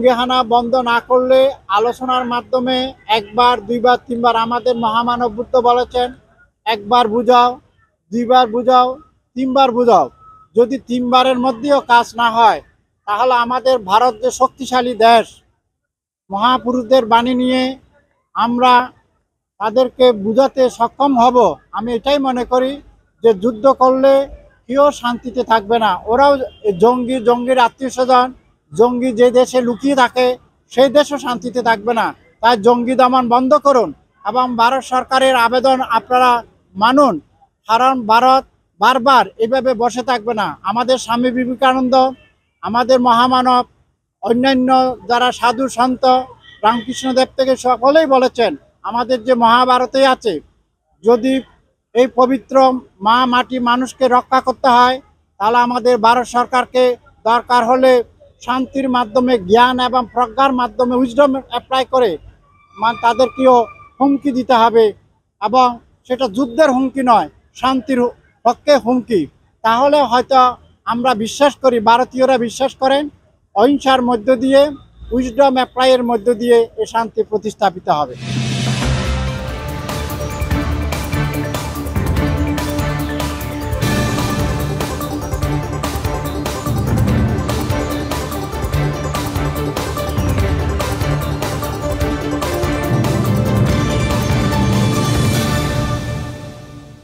জঙ্গিহানা বন্ধ না করলে আলোচনার মাধ্যমে একবার দুইবার তিনবার আমাদের মহামানব বুদ্ধ বলেছেন, একবার বুঝাও, দুইবার বুঝাও, তিনবার বুঝাও। যদি তিনবারের মধ্যেও কাজ না হয় তাহলে আমাদের ভারত যে শক্তিশালী দেশ, মহাপুরুষদের বাণী নিয়ে আমরা তাদেরকে বুঝাতে সক্ষম হব। আমি এটাই মনে করি যে যুদ্ধ করলে কেউ শান্তিতে থাকবে না। ওরাও জঙ্গির আত্মীয় স্বজন, জঙ্গি যে দেশে লুকিয়ে থাকে সেই দেশও শান্তিতে থাকবে না। তাই জঙ্গি দমন বন্ধ করুন এবং ভারত সরকারের আবেদন আপনারা মানুন। কারণ ভারত বারবার এভাবে বসে থাকবে না। আমাদের স্বামী বিবেকানন্দ, আমাদের মহামানব, অন্যান্য যারা সাধু সন্ত, রামকৃষ্ণদেব থেকে সকলেই বলেছেন, আমাদের যে মহাভারতে আছে, যদি এই পবিত্র মা মাটি মানুষকে রক্ষা করতে হয় তাহলে আমাদের ভারত সরকারকে দরকার হলে শান্তির মাধ্যমে, জ্ঞান এবং প্রজ্ঞার মাধ্যমে উইজডম অ্যাপ্লাই করে তাদেরকেও হুমকি দিতে হবে। এবং সেটা যুদ্ধের হুমকি নয়, শান্তির পক্ষে হুমকি। তাহলে হয়তো আমরা বিশ্বাস করি, ভারতীয়রা বিশ্বাস করেন, অহিংসার মধ্য দিয়ে, উইজডম অ্যাপ্লাইয়ের মধ্য দিয়ে এ শান্তি প্রতিস্থাপিত হবে।